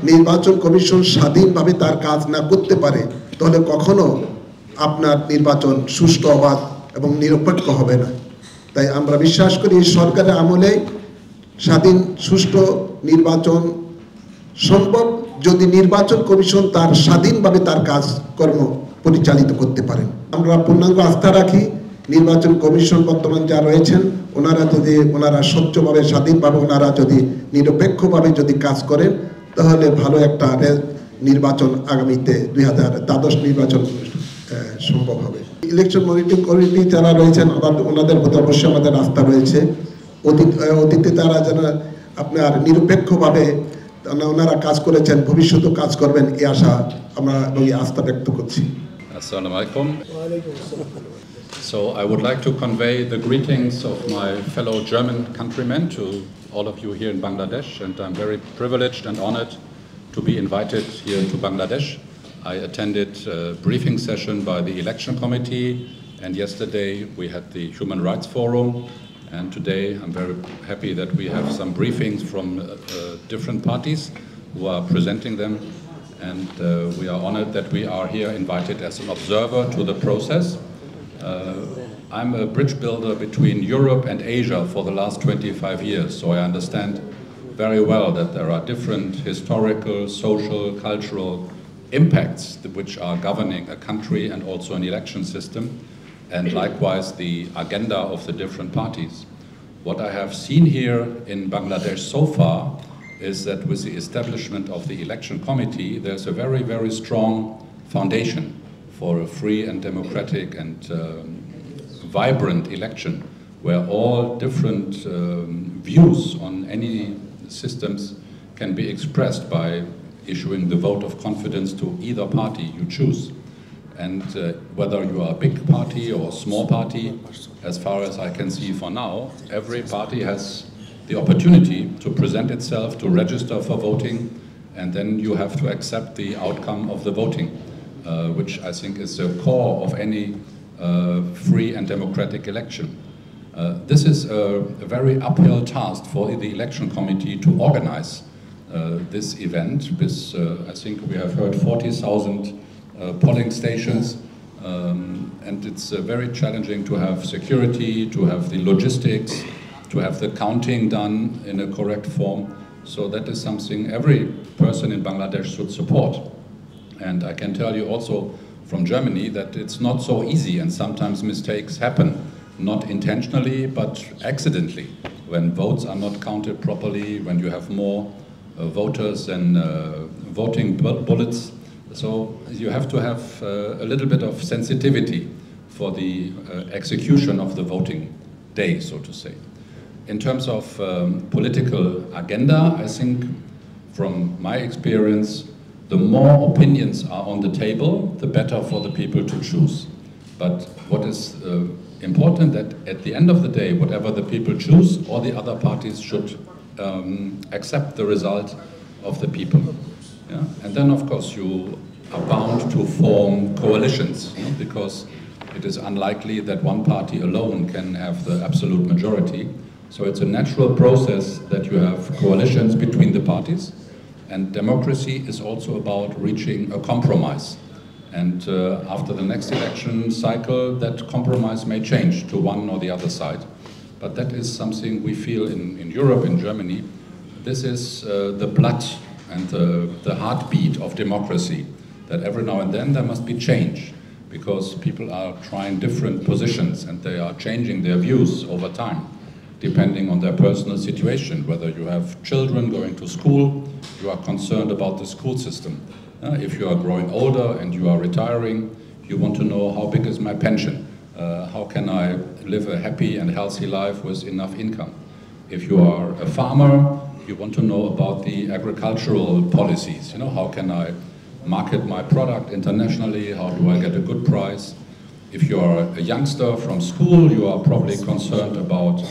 নির্বাচন কমিশন স্বাধীনভাবে তার কাজ না করতে পারে তাহলে কখনো আপনার নির্বাচন সুষ্ঠু অবাধ এবং নিরপেক্ষ হবে না। তাই আমরা বিশ্বাস করি সরকারের আমলে স্বাধীন সুষ্ঠু নির্বাচন সম্ভব যদি নির্বাচন কমিশন তার স্বাধীনভাবে তার কাজকর্ম পরিচালিত করতে পারেন। আমরা পূর্ণাঙ্গ আস্থা রাখি নির্বাচন কমিশন বর্তমান যা রয়েছেন ওনারা স্বচ্ছভাবে স্বাধীনভাবে ওনারা যদি নিরপেক্ষভাবে যদি কাজ করেন তাহলে ভালো একটা নির্বাচন আগামীতে 2023 নির্বাচন সম্ভব হবে। ইলেকশন মনিটরিং কমিটি যারা রয়েছেন ওনাদের প্রতি অবশ্যই আমাদের আস্থা রয়েছে। অতীতে তারা যেন আপনার নিরপেক্ষভাবে ওনারা কাজ করেছেন, ভবিষ্যতেও কাজ করবেন এই আশা আমরা এই আস্থা ব্যক্ত করছি। Assalamu alaikum. So I would like to convey the greetings of my fellow German countrymen to all of you here in Bangladesh, and I'm very privileged and honored to be invited here to Bangladesh. I attended a briefing session by the election committee, and yesterday we had the Human Rights Forum, and today I'm very happy that we have some briefings from different parties who are presenting them, and we are honored that we are here invited as an observer to the process. I'm a bridge builder between Europe and Asia for the last 25 years, so I understand very well that there are different historical, social, cultural impacts which are governing a country and also an election system, and likewise the agenda of the different parties. What I have seen here in Bangladesh so far is that with the establishment of the election committee, there's a very, very strong foundation for a free and democratic and vibrant election, where all different views on any systems can be expressed by issuing the vote of confidence to either party you choose. And whether you are a big party or a small party, as far as I can see for now, every party has the opportunity to present itself, to register for voting, and then you have to accept the outcome of the voting, which I think is the core of any free and democratic election. This is a very uphill task for the election committee to organize this event. With, I think we have heard 40,000 polling stations, and it's very challenging to have security, to have the logistics, to have the counting done in a correct form. So that is something every person in Bangladesh should support. And I can tell you also from Germany that it's not so easy, and sometimes mistakes happen, not intentionally but accidentally, when votes are not counted properly, when you have more voters than voting bullets. So you have to have a little bit of sensitivity for the execution of the voting day, so to say. In terms of political agenda, I think from my experience, the more opinions are on the table, the better for the people to choose. But what is important that at the end of the day, whatever the people choose, all the other parties should accept the result of the people. Yeah? And then of course you are bound to form coalitions, you know, because it is unlikely that one party alone can have the absolute majority. So it's a natural process that you have coalitions between the parties, and democracy is also about reaching a compromise. And after the next election cycle, that compromise may change to one or the other side. But that is something we feel in Europe, in Germany. This is the blood and the heartbeat of democracy, that every now and then there must be change, because people are trying different positions and they are changing their views over time, depending on their personal situation. Whether you have children going to school, you are concerned about the school system. If you are growing older and you are retiring, you want to know how big is my pension? How can I live a happy and healthy life with enough income? If you are a farmer, you want to know about the agricultural policies. You know, how can I market my product internationally? How do I get a good price? If you are a youngster from school, you are probably concerned about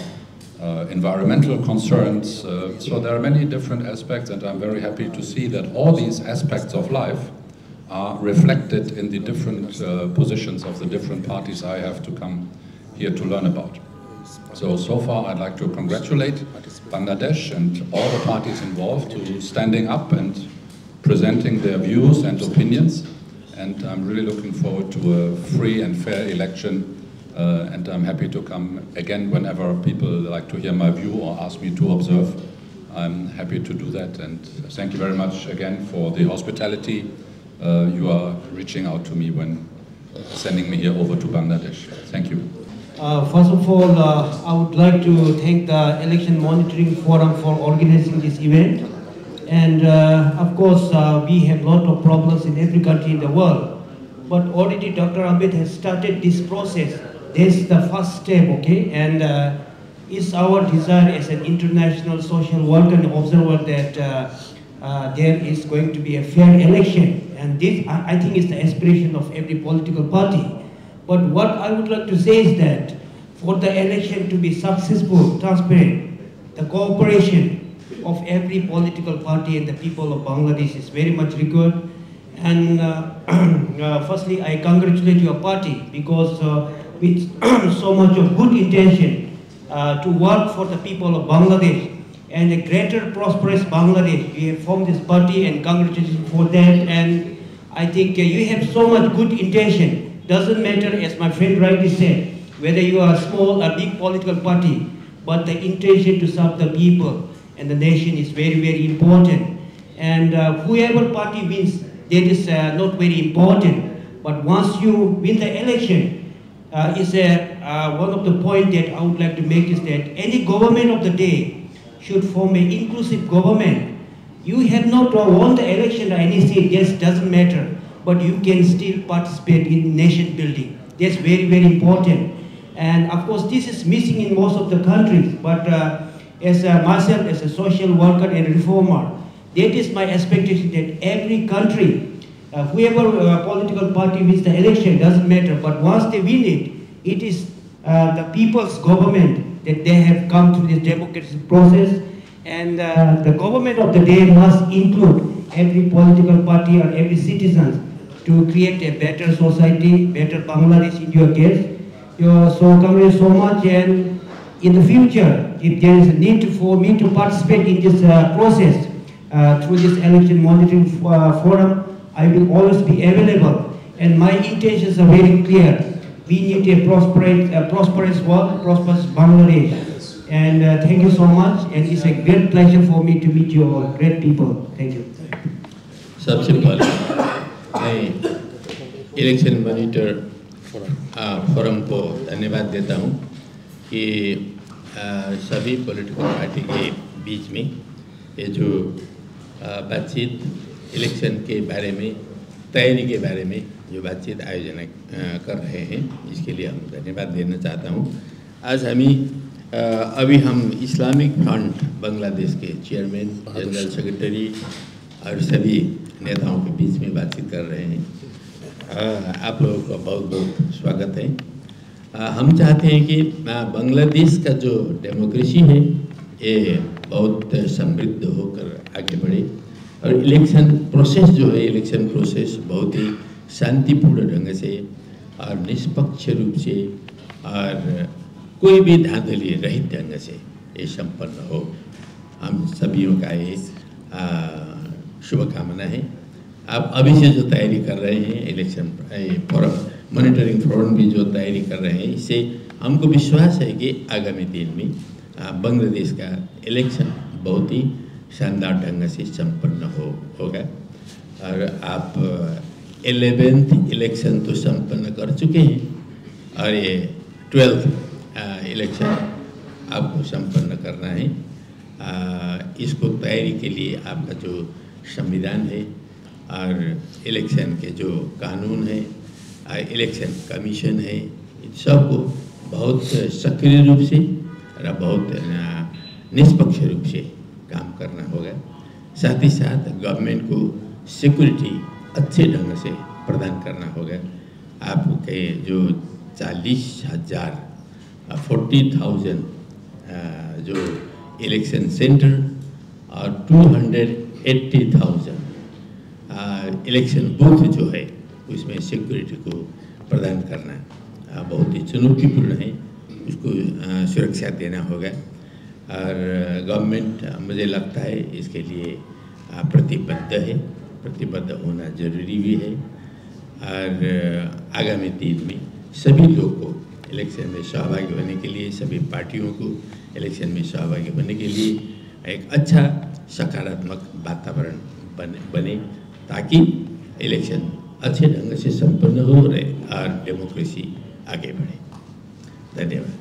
environmental concerns. So there are many different aspects, and I'm very happy to see that all these aspects of life are reflected in the different positions of the different parties I have to come here to learn about. So far I'd like to congratulate Bangladesh and all the parties involved to standing up and presenting their views and opinions. And I'm really looking forward to a free and fair election. And I'm happy to come again whenever people like to hear my view or ask me to observe. I'm happy to do that. And thank you very much again for the hospitality you are reaching out to me when sending me here over to Bangladesh. Thank you. First of all, I would like to thank the Election Monitoring Forum for organizing this event. And of course, we have a lot of problems in every country in the world. But already Dr. Ahmed has started this process. This is the first step, okay? And it's our desire as an international social worker and observer that there is going to be a fair election. And this, I think, is the aspiration of every political party. But what I would like to say is that for the election to be successful, transparent, the cooperation of every political party and the people of Bangladesh is very much required. And firstly, I congratulate your party because with so much of good intention to work for the people of Bangladesh and a greater prosperous Bangladesh, we have formed this party, and congratulations for that. And I think you have so much good intention. Doesn't matter, as my friend rightly said, whether you are a small or big political party, but the intention to serve the people and the nation is very, very important. And whoever party wins, that is not very important. But once you win the election, is one of the points that I would like to make is that any government of the day should form an inclusive government. You have not won the election or any seat, yes, doesn't matter, but you can still participate in nation building. That's very, very important. And of course, this is missing in most of the countries, but as myself, as a social worker and reformer, that is my expectation that every country, whoever political party wins the election, doesn't matter, but once they win it, it is the people's government that they have come through this democratic process, and the government of the day must include every political party or every citizen to create a better society, better Bangladesh in your case. So congrats so much, and in the future, if there is a need for me to participate in this process through this election monitoring forum, I will always be available. And my intentions are very clear. We need a prosperous world, prosperous Bangladesh. And thank you so much, and it's a great pleasure for me to meet you all, great people. Thank you. सबसे पहले मैं election monitor forum को धन्यवाद देता हूं कि सभी political party के बीच में ये जो बातचीत इलेक्शन के बारे में, तैयारी के बारे में जो बातचीत आयोजन कर रहे हैं, इसके लिए हम धन्यवाद देना चाहता हूं। आज अभी हम इस्लामिक फ्रंट बांग्लादेश के चेयरमैन, जनरल सेक्रेटरी और सभी नेताओं के बीच में बातचीत कर रहे हैं। आप लोगों का बहुत बहुत स्वागत है। हम चाहते हैं कि बांग्लादेश का जो डेमोक्रेसी है ये बहुत समृद्ध होकर आगे बढ़े, और इलेक्शन प्रोसेस जो है, इलेक्शन प्रोसेस बहुत ही शांतिपूर्ण ढंग से और निष्पक्ष रूप से और कोई भी धांधली रहित ढंग से ये संपन्न हो। हम सभी का ये शुभकामना है। आप अभी से जो तैयारी कर रहे हैं, इलेक्शन फोरम, मॉनिटरिंग फोरम भी जो तैयारी कर रहे हैं, इससे हमको विश्वास है कि आगामी दिन में बांग्लादेश का इलेक्शन बहुत ही शानदार ढंग से संपन्न होगा। और आप 11th इलेक्शन तो संपन्न कर चुके हैं और ये 12th इलेक्शन आपको संपन्न करना है। इसको तैयारी के लिए आपका जो संविधान है और इलेक्शन के जो कानून है, इलेक्शन कमीशन है, इन सबको बहुत सक्रिय रूप से और बहुत निष्पक्ष रूप से काम करना होगा। साथ ही साथ गवर्नमेंट को सिक्योरिटी अच्छे ढंग से प्रदान करना होगा। आपके जो 40,000 जो इलेक्शन सेंटर और 280,000 इलेक्शन बूथ जो है, उसमें सिक्योरिटी को प्रदान करना बहुत ही चुनौतीपूर्ण है। उसको सुरक्षा देना होगा और गवर्नमेंट, मुझे लगता है, इसके लिए प्रतिबद्ध है। प्रतिबद्ध होना जरूरी भी है। और आगामी दिन में सभी लोग को इलेक्शन में सहभागी होने के लिए, सभी पार्टियों को इलेक्शन में सहभागी होने के लिए एक अच्छा सकारात्मक वातावरण बने ताकि इलेक्शन अच्छे ढंग से संपन्न हो रहे और डेमोक्रेसी आगे बढ़े। धन्यवाद।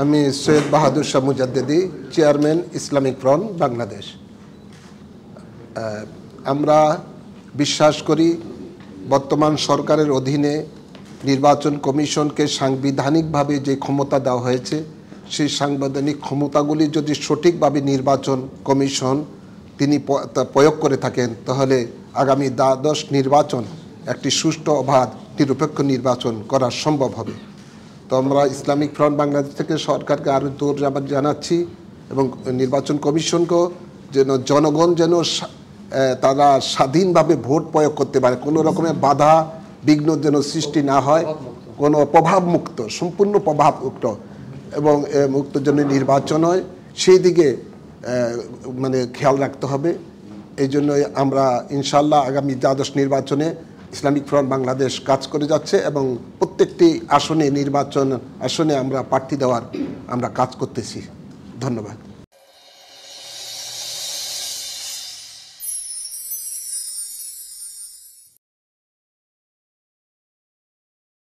আমি Syed Bahadur Shah Mujaddedi, chairman Islamic Front Bangladesh. আমরা বিশ্বাস করি বর্তমান সরকারের অধীনে নির্বাচন কমিশনকে সাংবিধানিকভাবে যে ক্ষমতা দেওয়া হয়েছে সেই সাংবিধানিক ক্ষমতাগুলি যদি সঠিকভাবে নির্বাচন কমিশন তিনি প্রয়োগ করে থাকেন তাহলে আগামী দ্বাদশ নির্বাচন একটি সুষ্ঠু অবাধ নিরপেক্ষ নির্বাচন করা সম্ভব হবে। তো আমরা ইসলামিক ফ্রন্ট বাংলাদেশ থেকে সরকারকে আরও ধন্যবাদ জানাচ্ছি এবং নির্বাচন কমিশনকেও যেন জনগণ যেন তারা স্বাধীনভাবে ভোট প্রয়োগ করতে পারে, কোনো রকমের বাধা বিঘ্ন যেন সৃষ্টি না হয়, কোনো প্রভাবমুক্ত, সম্পূর্ণ প্রভাবমুক্ত এবং মুক্ত যেন নির্বাচন হয় সেই দিকে মানে খেয়াল রাখতে হবে। এই জন্য আমরা ইনশাআল্লাহ আগামী দ্বাদশ নির্বাচনে ইসলামিক ফ্রন্ট বাংলাদেশ কাজ করে যাচ্ছে এবং প্রত্যেকটি আসনে নির্বাচন আসনে আমরা প্রার্থী দেওয়ার আমরা কাজ করতেছি। ধন্যবাদ।